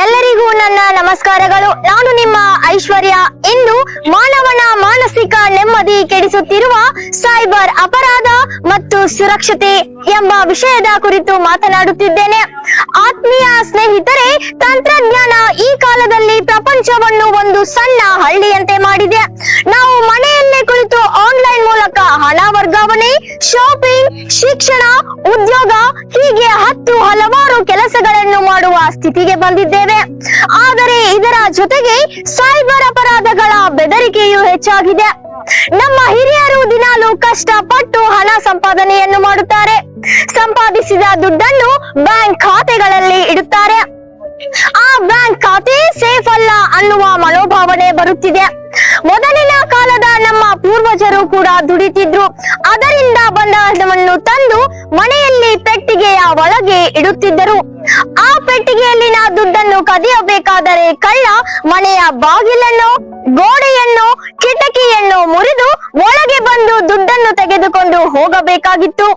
ಎಲ್ಲರಿಗೂ ನನ್ನ ನಮಸ್ಕಾರಗಳು. ನಾನು ನಿಮ್ಮ ಐಶ್ವರ್ಯ. ಇಂದು ಮಾನವನ ಮಾನಸಿಕ ನೆಮ್ಮದಿ ಕೆಡಿಸುತ್ತಿರುವ ಸೈಬರ್ ಅಪರಾಧ ಮತ್ತು ಸುರಕ್ಷತೆ ಎಂಬ ವಿಷಯದ ಕುರಿತು ಮಾತನಾಡುತ್ತಿದ್ದೇನೆ. ಆತ್ಮೀಯ ಸ್ನೇಹಿತರೆ, ತಂತ್ರಜ್ಞಾನ ಈ ಕಾಲದಲ್ಲಿ ಪ್ರಪಂಚವನ್ನು ಒಂದು ಸಣ್ಣ ಹಳ್ಳಿಯಂತೆ ಮಾಡಿದೆ. ನಾವು ಮನೆಯಲ್ಲೇ ಕುಳಿತು ಆನ್ಲೈನ್ ಮೂಲಕ ಹಣ ವರ್ಗಾವಣೆ, ಶಾಪಿಂಗ್, ಶಿಕ್ಷಣ, ಉದ್ಯೋಗ ಹೀಗೆ ಹಲವಾರು ಕೆಲಸಗಳನ್ನು ಮಾಡುವ ಸ್ಥಿತಿಗೆ ಬಂದಿದ್ದೇವೆ. ಆದರೆ ಇದರ ಜೊತೆಗೆ ಸೈಬರ್ ಅಪರಾಧಗಳ ಬೆದರಿಕೆಯೂ ಹೆಚ್ಚಾಗಿದೆ. ನಮ್ಮ ಹಿರಿಯರು ದಿನಾಲು ಕಷ್ಟಪಟ್ಟು ಹಣ ಸಂಪಾದನೆಯನ್ನು ಮಾಡುತ್ತಾರೆ. ಸಂಪಾದಿಸಿದ ದುಡ್ಡನ್ನು ಬ್ಯಾಂಕ್ ಖಾತೆಗಳಲ್ಲಿ ಇಡುತ್ತಾರೆ. ಆ ಬ್ಯಾಂಕ್ ಖಾತೆ ಸೇಫ್ ಅಲ್ಲ ಅನ್ನುವ ಮನೋಭಾವನೆ ಬರುತ್ತಿದೆ. ಮೊದಲಿನ ಕಾಲದ ನಮ್ಮ ಪೂರ್ವಜರು ಕೂಡ ದುಡಿತಿದ್ರು. ಅದರಿಂದ ಬಂದ ಹಣವನ್ನು ತಂದು ಮನೆಯಲ್ಲಿ ಪೆಟ್ಟಿಗೆಯ ಒಳಗೆ ಇಡುತ್ತಿದ್ದರು. ಆ ಪೆಟ್ಟಿಗೆಯಲ್ಲಿನ ದುಡ್ಡನ್ನು ಕದಿಯಬೇಕಾದರೆ ಕಳ್ಳ ಮನೆಯ ಬಾಗಿಲನ್ನು, ಗೋಡೆಯನ್ನು, ಕಿಟಕಿಯನ್ನು ಮುರಿದು ಒಳಗೆ ಬಂದು ದುಡ್ಡನ್ನು ತೆಗೆದುಕೊಂಡು ಹೋಗಬೇಕಾಗಿತ್ತು.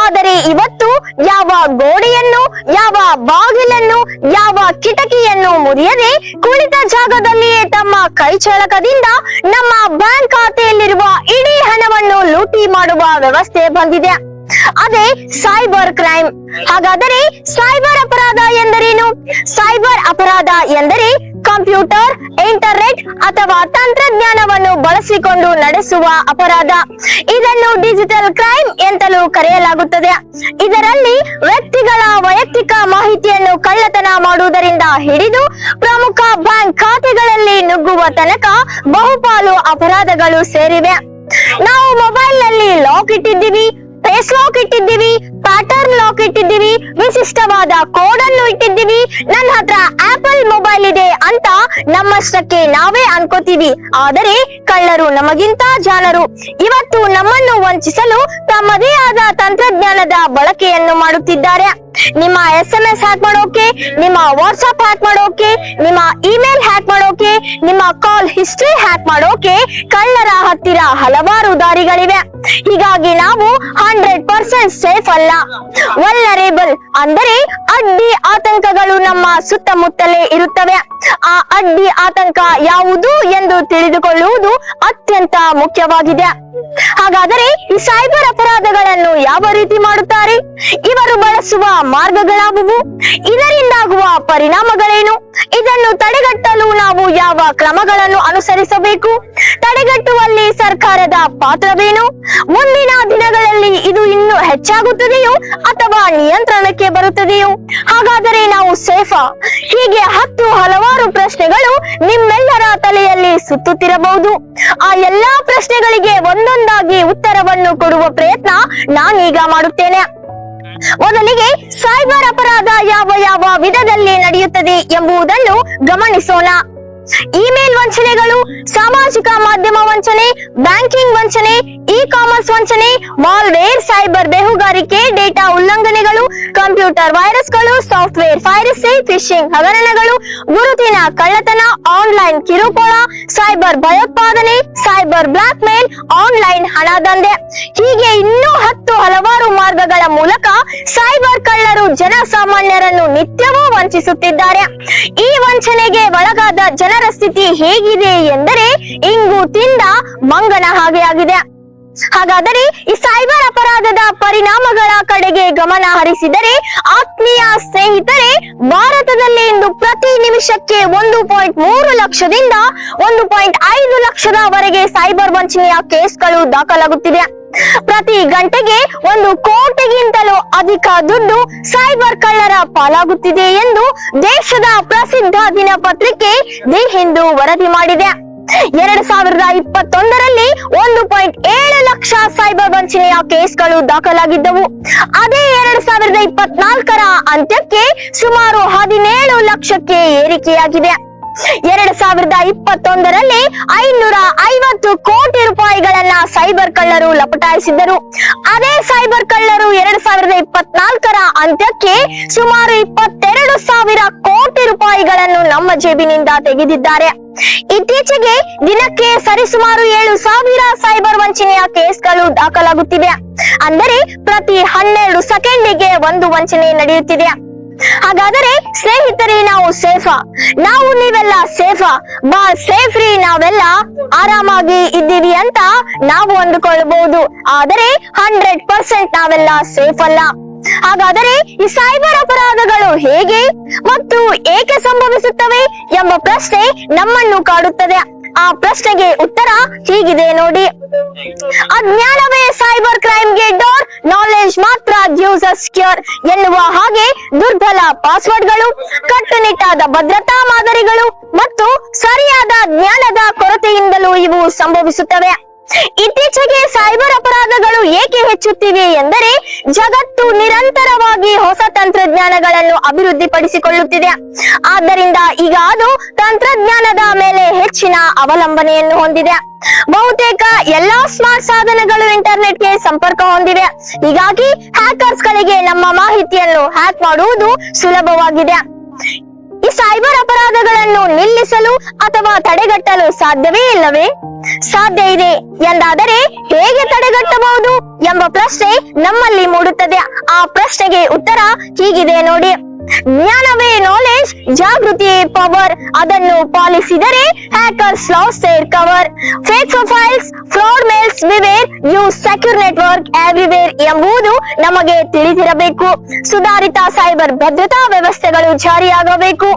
ಆದರೆ ಇವತ್ತು ಯಾವ ಗೋಡೆಯನ್ನು, ಯಾವ ಬಾಗಿಲನ್ನು, ಯಾವ ಕಿಟಕಿಯನ್ನು ಮುರಿಯದೆ ಕುಳಿತ ಜಾಗದಲ್ಲಿಯೇ ತಮ್ಮ ಕೈಚಳಕದಿಂದ ನಮ್ಮ ಬ್ಯಾಂಕ್ ಖಾತೆಯಲ್ಲಿರುವ ಇಡೀ ಹಣವನ್ನು ಲೂಟಿ ಮಾಡುವ ವ್ಯವಸ್ಥೆ ಬಂದಿದೆ. ಅದೇ ಸೈಬರ್ ಕ್ರೈಮ್. ಹಾಗಾದರೆ ಸೈಬರ್ ಅಪರಾಧ ಎಂದರೇನು? ಸೈಬರ್ ಅಪರಾಧ ಎಂದರೆ ಕಂಪ್ಯೂಟರ್, ಇಂಟರ್ನೆಟ್ ಅಥವಾ ತಂತ್ರಜ್ಞಾನವನ್ನು ಬಳಸಿಕೊಂಡು ನಡೆಸುವ ಅಪರಾಧ. ಇದನ್ನು ಡಿಜಿಟಲ್ ಕ್ರೈಮ್ ಎಂತಲೂ ಕರೆಯಲಾಗುತ್ತದೆ. ಇದರಲ್ಲಿ ವ್ಯಕ್ತಿಗಳ ವೈಯಕ್ತಿಕ ಮಾಹಿತಿಯನ್ನು ಕಳ್ಳತನ ಮಾಡುವುದರಿಂದ ಹಿಡಿದು ಪ್ರಮುಖ ಬ್ಯಾಂಕ್ ಖಾತೆಗಳಲ್ಲಿ ನುಗ್ಗುವ ತನಕ ಬಹುಪಾಲು ಅಪರಾಧಗಳು ಸೇರಿವೆ. ನಾವು ಮೊಬೈಲ್ ನಲ್ಲಿ ಲಾಕ್ ಇಟ್ಟಿದ್ದೀವಿ, ಫೇಸ್ ಲಾಕ್ ಇಟ್ಟಿದ್ದೀವಿ, ಪ್ಯಾಟರ್ನ್ ಲಾಕ್ ಇಟ್ಟಿದ್ದೀವಿ, ವಿಶಿಷ್ಟವಾದ ಕೋಡ್ ಅನ್ನು ಇಟ್ಟಿದ್ದೀವಿ, ನನ್ನ ಹತ್ರ ಆಪಲ್ ಮೊಬೈಲ್ ಇದೆ ಅಂತ ನಮ್ಮಷ್ಟಕ್ಕೆ ನಾವೇ ಅನ್ಕೋತೀವಿ. ಆದರೆ ಕಳ್ಳರು ನಮಗಿಂತ ಜಾಣರು. ಇವತ್ತು ನಮ್ಮನ್ನು ವಂಚಿಸಲು ತಮ್ಮದೇ ಆದ ತಂತ್ರಜ್ಞಾನದ ಬಳಕೆಯನ್ನು ಮಾಡುತ್ತಿದ್ದಾರೆ. ನಿಮ್ಮ SMS ಹ್ಯಾಕ್ ಮಾಡೋಕೆ, ನಿಮ್ಮ ವಾಟ್ಸ್ಆಪ್ ಹ್ಯಾಕ್ ಮಾಡೋಕೆ, ನಿಮ್ಮ ಇಮೇಲ್ ಹ್ಯಾಕ್ ಮಾಡೋಕೆ, ನಿಮ್ಮ ಕಾಲ್ ಹಿಸ್ಟ್ರಿ ಹ್ಯಾಕ್ ಮಾಡೋಕೆ ಕಳ್ಳರ ಹತ್ತಿರ ಹಲವಾರು ದಾರಿಗಳಿವೆ. ಹೀಗಾಗಿ ನಾವು 100% ಸೇಫ್ ಅಲ್ಲ. ವಲ್ನರೇಬಲ್ ಅಂದರೆ ಅಡ್ಡಿ ಆತಂಕಗಳು ನಮ್ಮ ಸುತ್ತಮುತ್ತಲೇ ಇರುತ್ತವೆ. ಆ ಅಡ್ಡಿ ಆತಂಕ ಯಾವುದು ಎಂದು ತಿಳಿದುಕೊಳ್ಳುವುದು ಅತ್ಯಂತ ಮುಖ್ಯವಾಗಿದೆ. ಹಾಗಾದರೆ ಈ ಸೈಬರ್ ಅಪರಾಧಗಳನ್ನು ಯಾವ ರೀತಿ ಮಾಡುತ್ತಾರೆ? ಇವರು ಬಳಸುವ ಮಾರ್ಗಗಳಾವುವು? ಇದರಿಂದಾಗುವ ಪರಿಣಾಮಗಳೇನು? ಇದನ್ನು ತಡೆಗಟ್ಟಲು ನಾವು ಯಾವ ಕ್ರಮಗಳನ್ನು ಅನುಸರಿಸಬೇಕು? ತಡೆಗಟ್ಟುವಲ್ಲಿ ಸರ್ಕಾರದ ಪಾತ್ರವೇನು? ಮುಂದಿನ ದಿನಗಳಲ್ಲಿ ಇದು ಇನ್ನೂ ಹೆಚ್ಚಾಗುತ್ತದೆಯೋ ಅಥವಾ ನಿಯಂತ್ರಣಕ್ಕೆ ಬರುತ್ತದೆಯೋ? ಹಾಗಾದರೆ ನಾವು ಸೇಫಾ? ಹೀಗೆ ಹಲವಾರು ಪ್ರಶ್ನೆಗಳು ನಿಮ್ಮೆಲ್ಲರ ತಲೆಯಲ್ಲಿ ಸುತ್ತುತ್ತಿರಬಹುದು. ಆ ಎಲ್ಲಾ ಪ್ರಶ್ನೆಗಳಿಗೆ ಒಂದೊಂದಾಗಿ ಉತ್ತರವನ್ನು ಕೊಡುವ ಪ್ರಯತ್ನ ನಾನೀಗ ಮಾಡುತ್ತೇನೆ. ಮೊದಲಿಗೆ ಸೈಬರ್ ಅಪರಾಧ ಯಾವ ವಿಧದಲ್ಲಿ ನಡೆಯುತ್ತದೆ ಎಂಬುದನ್ನು ಗಮನಿಸೋಣ. ಇಮೇಲ್ ವಂಚನೆಗಳು, ಸಾಮಾಜಿಕ ಮಾಧ್ಯಮ ವಂಚನೆ, ಬ್ಯಾಂಕಿಂಗ್ ವಂಚನೆ, ಇ-ಕಾಮರ್ಸ್ ವಂಚನೆ, ಮಾಲ್ವೇರ್, ಸೈಬರ್ ಬೇಹುಗಾರಿಕೆ, ಡೇಟಾ ಉಲ್ಲಂಘನೆಗಳು, ಕಂಪ್ಯೂಟರ್ ವೈರಸ್ಗಳು, ಸಾಫ್ಟ್ವೇರ್ ಪೈರಸಿ, ಫಿಶಿಂಗ್ ಹಗರಣಗಳು, ಗುರುತಿನ ಕಳ್ಳತನ, ಆನ್ಲೈನ್ ಕಿರುಕುಳ, ಸೈಬರ್ ಭಯೋತ್ಪಾದನೆ, ಸೈಬರ್ ಬ್ಲಾಕ್ ಮೇಲ್, ಆನ್ಲೈನ್ ಹಣದಂಧೆ ಹೀಗೆ ಇನ್ನೂ ಹಲವಾರು ಮಾರ್ಗಗಳ ಮೂಲಕ ಸೈಬರ್ ಕಳ್ಳರು ಜನಸಾಮಾನ್ಯರನ್ನು ನಿತ್ಯವೂ ವಂಚಿಸುತ್ತಿದ್ದಾರೆ. ಈ ವಂಚನೆಗೆ ಒಳಗಾದ ಜನರ ಸ್ಥಿತಿ ಹೇಗಿದೆ ಎಂದರೆ ಇಂಗು ತಿಂದ ಮಂಗನ ಹಾಗೆ ಆಗಿದೆ. ಹಾಗಾದರೆ ಈ ಸೈಬರ್ ಅಪರಾಧದ ಪರಿಣಾಮಗಳ ಕಡೆಗೆ ಗಮನ ಹರಿಸಿದರೆ, ಆತ್ಮೀಯ ಸ್ನೇಹಿತರೆ, ಭಾರತದಲ್ಲಿ ಇಂದು ಪ್ರತಿ ನಿಮಿಷಕ್ಕೆ 1.3 ಲಕ್ಷದಿಂದ 1.5 ಲಕ್ಷದವರೆಗೆ ಸೈಬರ್ ವಂಚನೆಯ ಕೇಸ್ಗಳು ದಾಖಲಾಗುತ್ತಿವೆ. ಪ್ರತಿ ಗಂಟೆಗೆ 1 ಕೋಟಿಗಿಂತಲೂ ಅಧಿಕ ದುಡ್ಡು ಸೈಬರ್ ಕಳ್ಳರ ಪಾಲಾಗುತ್ತಿದೆ ಎಂದು ದೇಶದ ಪ್ರಸಿದ್ಧ ದಿನಪತ್ರಿಕೆ ದಿ ಹಿಂದೂ ವರದಿ ಮಾಡಿದೆ. 2021ರಲ್ಲಿ 1.7 ಲಕ್ಷ ಸೈಬರ್ ವಂಚನೆಯ ಕೇಸ್ಗಳು ದಾಖಲಾಗಿದ್ದವು. ಅದೇ 2024ರ ಅಂತ್ಯಕ್ಕೆ ಸುಮಾರು 17 ಲಕ್ಷಕ್ಕೆ ಏರಿಕೆಯಾಗಿದೆ. 2021ರಲ್ಲಿ 550 ಕೋಟಿ ರೂಪಾಯಿಗಳನ್ನ ಸೈಬರ್ ಕಳ್ಳರು ಲಪಟಾಯಿಸಿದ್ದರು. ಅದೇ ಸೈಬರ್ ಕಳ್ಳರು 2024ರ ಅಂತ್ಯಕ್ಕೆ ಸುಮಾರು 22,000 ಕೋಟಿ ರೂಪಾಯಿಗಳನ್ನು ನಮ್ಮ ಜೇಬಿನಿಂದ ತೆಗೆದಿದ್ದಾರೆ. ಇತ್ತೀಚೆಗೆ ದಿನಕ್ಕೆ ಸರಿಸುಮಾರು 7,000 ಸೈಬರ್ ವಂಚನೆಯ ಕೇಸ್ಗಳು ದಾಖಲಾಗುತ್ತಿವೆ. ಅಂದರೆ ಪ್ರತಿ 12 ಸೆಕೆಂಡಿಗೆ ಒಂದು ವಂಚನೆ ನಡೆಯುತ್ತಿದೆ. ಹಾಗಾದರೆ ಸ್ನೇಹಿತರೆ, ನಾವು ನಾವು ಸೇಫಾ? ನಾವು ನೀವೆಲ್ಲ ಸೇಫಾ? ಬಾ ಸೇಫ್ ರೀ, ನಾವೆಲ್ಲ ಆರಾಮಾಗಿ ಇದ್ದೀವಿ ಅಂತ ನಾವು ಅಂದುಕೊಳ್ಳಬಹುದು. ಆದರೆ 100% ನಾವೆಲ್ಲ ಸೇಫ್ ಅಲ್ಲ. ಹಾಗಾದರೆ ಈ ಸೈಬರ್ ಅಪರಾಧಗಳು ಹೇಗೆ ಮತ್ತು ಏಕೆ ಸಂಭವಿಸುತ್ತವೆ ಎಂಬ ಪ್ರಶ್ನೆ ನಮ್ಮನ್ನು ಕಾಡುತ್ತದೆ. ಆ ಪ್ರಶ್ನೆಗೆ ಉತ್ತರ ಹೀಗಿದೆ ನೋಡಿ. ಅಜ್ಞಾನವೇ ಸೈಬರ್ ಕ್ರೈಮ್ಗೆ ಡೋರ್, ನಾಲೆಜ್ ಮಾತ್ರ ಗಿವ್ಸ್ ಅಸ್ ಕ್ಯೂರ್ ಎನ್ನುವ ಹಾಗೆ ದುರ್ಬಲ ಪಾಸ್ವರ್ಡ್ಗಳು, ಕಟ್ಟುನಿಟ್ಟಾದ ಭದ್ರತಾ ಮಾದರಿಗಳು ಮತ್ತು ಸರಿಯಾದ ಜ್ಞಾನದ ಕೊರತೆಯಿಂದಲೂ ಇವು ಸಂಭವಿಸುತ್ತವೆ. ಇತ್ತೀಚೆಗೆ ಸೈಬರ್ ಅಪರಾಧಗಳು ಏಕೆ ಹೆಚ್ಚುತ್ತಿವೆ ಎಂದರೆ ಜಗತ್ತು ನಿರಂತರವಾಗಿ ಹೊಸ ತಂತ್ರಜ್ಞಾನಗಳನ್ನು ಅಭಿವೃದ್ಧಿಪಡಿಸಿಕೊಳ್ಳುತ್ತಿದೆ. ಆದ್ದರಿಂದ ಈಗ ಅದು ತಂತ್ರಜ್ಞಾನದ ಮೇಲೆ ಹೆಚ್ಚಿನ ಅವಲಂಬನೆಯನ್ನು ಹೊಂದಿದೆ. ಬಹುತೇಕ ಎಲ್ಲಾ ಸ್ಮಾರ್ಟ್ ಸಾಧನಗಳು ಇಂಟರ್ನೆಟ್ಗೆ ಸಂಪರ್ಕ ಹೊಂದಿವೆ. ಹೀಗಾಗಿ ಹ್ಯಾಕರ್ಸ್ ಗಳಿಗೆ ನಮ್ಮ ಮಾಹಿತಿಯನ್ನು ಹ್ಯಾಕ್ ಮಾಡುವುದು ಸುಲಭವಾಗಿದೆ. ಈ ಸೈಬರ್ ಅಪರಾಧಗಳನ್ನು ನಿಲ್ಲಿಸಲು ಅಥವಾ ತಡೆಗಟ್ಟಲು ಸಾಧ್ಯವೇ ಇಲ್ಲವೇ? ಸಾಧ್ಯ ಇದೆ ಎಂದಾದರೆ ಹೇಗೆ ತಡೆಗಟ್ಟಬಹುದು ಎಂಬ ಪ್ರಶ್ನೆ ನಮ್ಮಲ್ಲಿ ಮೂಡುತ್ತದೆ. ಆ ಪ್ರಶ್ನೆಗೆ ಉತ್ತರ ಹೀಗಿದೆ ನೋಡಿ. ಜ್ಞಾನವೇ ನಾಲೆಜ್, ಜಾಗೃತಿಯೇ ಪವರ್. ಅದನ್ನು ಪಾಲಿಸಿದರೆ hackers lose their cover. Fake profiles, fraud mails beware, use secure network everywhere ಎಂಬುದು ನಮಗೆ ತಿಳಿದಿರಬೇಕು. ಸುಧಾರಿತ ಸೈಬರ್ ಭದ್ರತಾ ವ್ಯವಸ್ಥೆಗಳು ಜಾರಿಯಾಗಬೇಕು.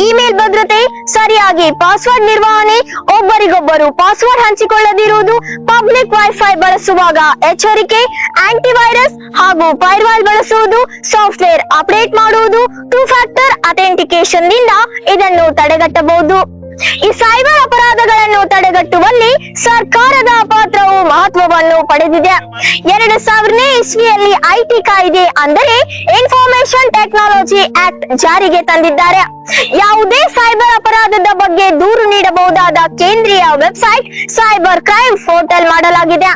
ಇಮೇಲ್ ಭದ್ರತೆ, ಸರಿಯಾಗಿ ಪಾಸ್ವರ್ಡ್ ನಿರ್ವಹಣೆ, ಒಬ್ಬರಿಗೊಬ್ಬರು ಪಾಸ್ವರ್ಡ್ ಹಂಚಿಕೊಳ್ಳದಿರುವುದು, ಪಬ್ಲಿಕ್ ವೈಫೈ ಬಳಸುವಾಗ ಎಚ್ಚರಿಕೆ, ಆಂಟಿವೈರಸ್ ಹಾಗೂ ಫೈರ್ವಾಲ್ ಬಳಸುವುದು, ಸಾಫ್ಟ್ವೇರ್ ಅಪ್ಡೇಟ್ ಮಾಡುವುದು, 2-factor ಅಥೆಂಟಿಕೇಶನ್ ನಿಂದ ಇದನ್ನು ತಡೆಗಟ್ಟಬಹುದು. ಈ ಸೈಬರ್ ಅಪರಾಧಗಳನ್ನು ತಡೆಗಟ್ಟುವಲ್ಲಿ ಸರ್ಕಾರದ ಪಾತ್ರವು ಮಹತ್ವವನ್ನು ಪಡೆದಿದೆ. 2000ನೇ ಇಸ್ವಿಯಲ್ಲಿ ಐಟಿ ಕಾಯ್ದೆ ಅಂದರೆ ಇನ್ಫಾರ್ಮೇಶನ್ ಟೆಕ್ನಾಲಜಿ ಆಕ್ಟ್ ಜಾರಿಗೆ ತಂದಿದ್ದಾರೆ. ಯಾವುದೇ ಸೈಬರ್ ಅಪರಾಧದ ಬಗ್ಗೆ ದೂರು ನೀಡಬಹುದಾದ ಕೇಂದ್ರೀಯ ವೆಬ್ಸೈಟ್ ಸೈಬರ್ ಕ್ರೈಮ್ ಪೋರ್ಟಲ್ ಮಾಡಲಾಗಿದೆ.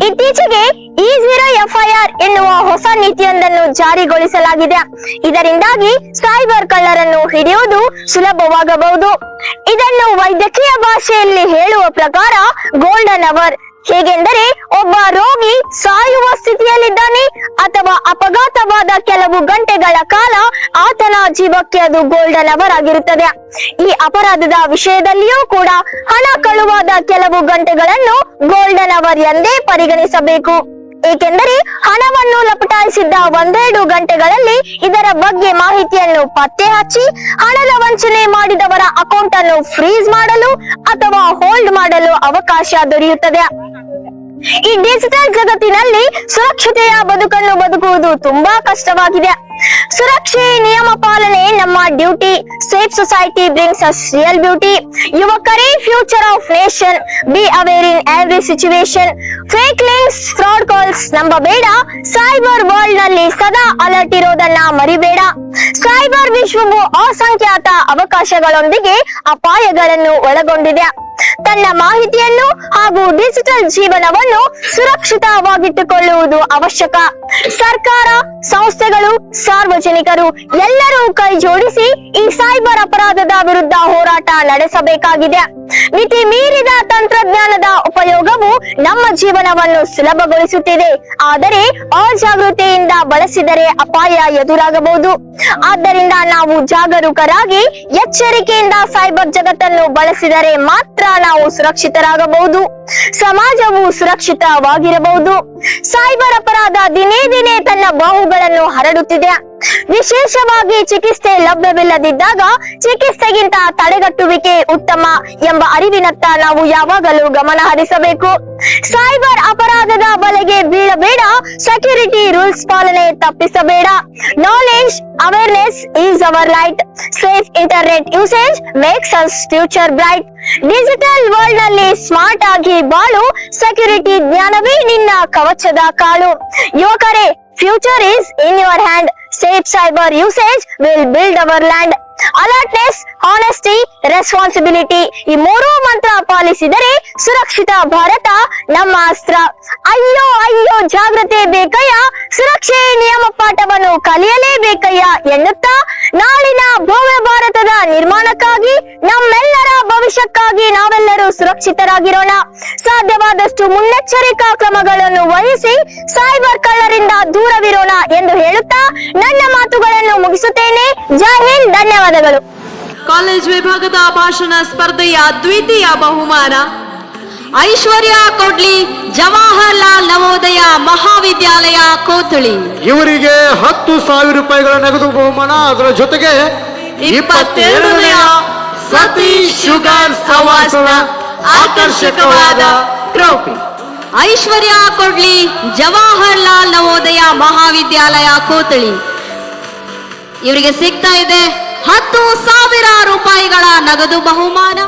ಇತ್ತೀಚೆಗೆ E0FIR ಎನ್ನುವ ಹೊಸ ನೀತಿಯೊಂದನ್ನು ಜಾರಿಗೊಳಿಸಲಾಗಿದೆ. ಇದರಿಂದಾಗಿ ಸೈಬರ್ ಕಳ್ಳರನ್ನು ಹಿಡಿಯುವುದು ಸುಲಭವಾಗಬಹುದು. ಇದನ್ನು ವೈದ್ಯಕೀಯ ಭಾಷೆಯಲ್ಲಿ ಹೇಳುವ ಪ್ರಕಾರ ಗೋಲ್ಡನ್ ಅವರ್. ಹೇಗೆಂದರೆ ಒಬ್ಬ ರೋಗಿ ಸಾಯುವ ಸ್ಥಿತಿಯಲ್ಲಿದ್ದಾನೆ ಅಥವಾ ಅಪಘಾತವಾದ ಕೆಲವು ಗಂಟೆಗಳ ಕಾಲ ಆತನ ಜೀವಕ್ಕೆ ಅದು ಗೋಲ್ಡನ್ ಅವರ್ ಆಗಿರುತ್ತದೆ. ಈ ಅಪರಾಧದ ವಿಷಯದಲ್ಲಿಯೂ ಕೂಡ ಹಣ ಕಳುವಾದ ಕೆಲವು ಗಂಟೆಗಳನ್ನು ಗೋಲ್ಡನ್ ಅವರ್ ಎಂದೇ ಪರಿಗಣಿಸಬೇಕು. ಏಕೆಂದರೆ ಹಣವನ್ನು ಲಪಟಾಯಿಸಿದ್ದ 1-2 ಗಂಟೆಗಳಲ್ಲಿ ಇದರ ಬಗ್ಗೆ ಮಾಹಿತಿಯನ್ನು ಪತ್ತೆ ಹಚ್ಚಿ ಹಣದ ವಂಚನೆ ಮಾಡಿದವರ ಅಕೌಂಟ್ ಅನ್ನು ಫ್ರೀಸ್ ಮಾಡಲು ಅಥವಾ ಹೋಲ್ಡ್ ಮಾಡಲು ಅವಕಾಶ ದೊರೆಯುತ್ತದೆ. ಈ ಡಿಜಿಟಲ್ ಜಗತ್ತಿನಲ್ಲಿ ಸುರಕ್ಷತೆಯ ಬದುಕನ್ನು ಬದುಕುವುದು ತುಂಬಾ ಕಷ್ಟವಾಗಿದೆ. ಸುರಕ್ಷೆ, ನಿಯಮ ಪಾಲನೆ ನಮ್ಮ duty. Safe society brings us real beauty. ಯುವಕರೇ future of nation. Be aware in every situation. Fake links, fraud calls ನಂಬಬೇಡ. ಸೈಬರ್ ವರ್ಲ್ಡ್ ನಲ್ಲಿ ಸದಾ ಅಲರ್ಟ್ ಇರೋದನ್ನ ಮರಿಬೇಡ. ಸೈಬರ್ ವಿಶ್ವವು ಅಸಂಖ್ಯಾತ ಅವಕಾಶಗಳೊಂದಿಗೆ ಅಪಾಯಗಳನ್ನು ಒಳಗೊಂಡಿದೆ. ತನ್ನ ಮಾಹಿತಿಯನ್ನು ಹಾಗೂ ಡಿಜಿಟಲ್ ಜೀವನವನ್ನು ಸುರಕ್ಷಿತವಾಗಿಟ್ಟುಕೊಳ್ಳುವುದು ಅವಶ್ಯಕ. ಸರ್ಕಾರ, ಸಂಸ್ಥೆಗಳು, ಸಾರ್ವಜನಿಕರು ಎಲ್ಲರೂ ಕೈ ಜೋಡಿಸಿ ಈ ಸೈಬರ್ ಅಪರಾಧದ ವಿರುದ್ಧ ಹೋರಾಟ ನಡೆಸಬೇಕಾಗಿದೆ. ಮಿತಿ ಮೀರಿದ ತಂತ್ರಜ್ಞಾನದ ಉಪಯೋಗವು ನಮ್ಮ ಜೀವನವನ್ನು ಸುಲಭಗೊಳಿಸುತ್ತಿದೆ. ಆದರೆ ಅಜಾಗೃತೆಯಿಂದ ಬಳಸಿದರೆ ಅಪಾಯ ಎದುರಾಗಬಹುದು. ಆದ್ದರಿಂದ ನಾವು ಜಾಗರೂಕರಾಗಿ ಎಚ್ಚರಿಕೆಯಿಂದ ಸೈಬರ್ ಜಗತ್ತನ್ನು ಬಳಸಿದರೆ ಮಾತ್ರ ನಾವು ಸುರಕ್ಷಿತರಾಗಬಹುದು. ಸಮಾಜವು ಸುರಕ್ಷಿತವಾಗಿರಬಹುದು. ಸೈಬರ್ ಅಪರಾಧ ದಿನೇ ದಿನೇ ತನ್ನ ಬಾಹುಗಳನ್ನು ಹರಡುತ್ತಿದೆ. ವಿಶೇಷವಾಗಿ ಚಿಕಿತ್ಸೆ ಲಭ್ಯವಿಲ್ಲದಿದ್ದಾಗ ಚಿಕಿತ್ಸೆಗಿಂತ ತಡೆಗಟ್ಟುವಿಕೆ ಉತ್ತಮ ಎಂಬ ಅರಿವಿನತ್ತ ನಾವು ಯಾವಾಗಲೂ ಗಮನ ಹರಿಸಬೇಕು. ಸೈಬರ್ ಅಪರಾಧದ ಬಲೆಗೆ ಬೀಳಬೇಡ. ಸೆಕ್ಯೂರಿಟಿ ರೂಲ್ಸ್ ಪಾಲನೆ ತಪ್ಪಿಸಬೇಡ. Knowledge awareness is our light. Safe internet usage makes us future bright. Digital world ನಲ್ಲಿ ಸ್ಮಾರ್ಟ್ ಆಗಿ ಬಾಳು. ಸೆಕ್ಯೂರಿಟಿ ಜ್ಞಾನವೇ ನಿನ್ನ ಕವಚದ ಕಾಳು. ಯುವಕರೇ, future is in your hand. Safe cyber usage will build our land. Alertness, honesty, responsibility ಈ ಮೂರೂ ಮಂತ್ರ ಪಾಲಿಸಿದರೆ ಸುರಕ್ಷಿತ ಭಾರತ ನಮ್ಮ ಅಸ್ತ್ರ. ಅಯ್ಯೋ ಅಯ್ಯೋ ಜಾಗ್ರತೆ ಬೇಕಯ್ಯ, ಸುರಕ್ಷೆ ನಿಯಮ ಪಾಠವನ್ನು ಕಲಿಯಲೇಬೇಕಯ್ಯ ಎನ್ನುತ್ತಾ ನಾಳಿನ ಭವ್ಯ ಭಾರತದ ನಿರ್ಮಾಣಕ್ಕಾಗಿ, ನಮ್ಮೆಲ್ಲರ ಭವಿಷ್ಯಕ್ಕಾಗಿ ನಾವೆಲ್ಲರೂ ಸುರಕ್ಷಿತರಾಗಿರೋಣ. ಸಾಧ್ಯವಾದಷ್ಟು ಮುನ್ನೆಚ್ಚರಿಕಾ ಕ್ರಮಗಳನ್ನು ವಹಿಸಿ ಸೈಬರ್ ಕಳ್ಳರಿಂದ ದೂರವಿರೋಣ ಎಂದು ಹೇಳುತ್ತಾ ನನ್ನ ಮಾತುಗಳನ್ನು ಮುಗಿಸುತ್ತೇನೆ. ಜೈ ಹಿಂದ್, ಧನ್ಯವಾದಗಳು. ಕಾಲೇಜ್ ವಿಭಾಗದ ಭಾಷಣ ಸ್ಪರ್ಧೆಯ ದ್ವಿತೀಯ ಬಹುಮಾನ ಐಶ್ವರ್ಯ ಕೊಡ್ಲಿ, ಜವಾಹರ್ಲಾಲ್ ನವೋದಯ ಮಹಾವಿದ್ಯಾಲಯ ಕೋಥಳಿ. ಇವರಿಗೆ 10,000 ರೂಪಾಯಿಗಳ ನಗದು ಬಹುಮಾನ, ಅದರ ಜೊತೆಗೆ 22ನೇ ಸತೀಶ್ ಶುಗರ್ ಸವಾಸ್ನ ಆಕರ್ಷಕವಾದ ಟ್ರೋಫಿ. ಐಶ್ವರ್ಯ ಕೊಡ್ಲಿ, ಜವಾಹರ್ಲಾಲ್ ನವೋದಯ ಮಹಾವಿದ್ಯಾಲಯ ಕೋಥಳಿ ಇವರಿಗೆ ಸಿಗ್ತಾ ಇದೆ 10,000 ರೂಪಾಯಿಗಳ ನಗದು ಬಹುಮಾನ.